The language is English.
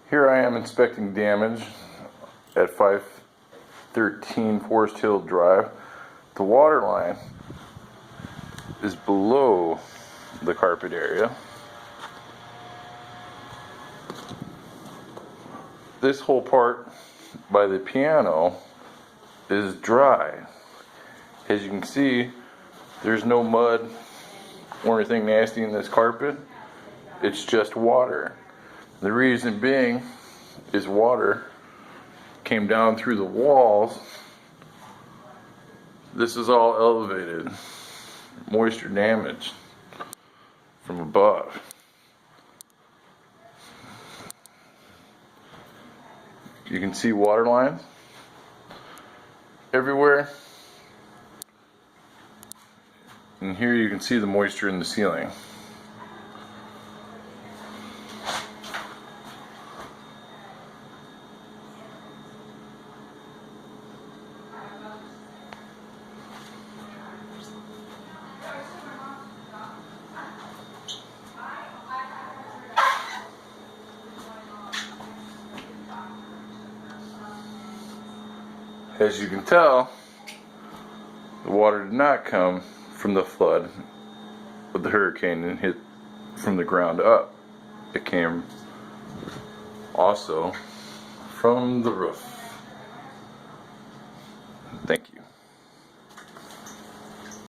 Here I am inspecting damage at 513 Forest Hill Drive. The water line is below the carpet area. This whole part by the piano is dry. As you can see, there's no mud or anything nasty in this carpet. It's just water. The reason being is water came down through the walls. This is all elevated, moisture damage from above. You can see water lines everywhere. And here you can see the moisture in the ceiling. As you can tell, the water did not come from the flood of the hurricane and hit from the ground up. It came also from the roof. Thank you.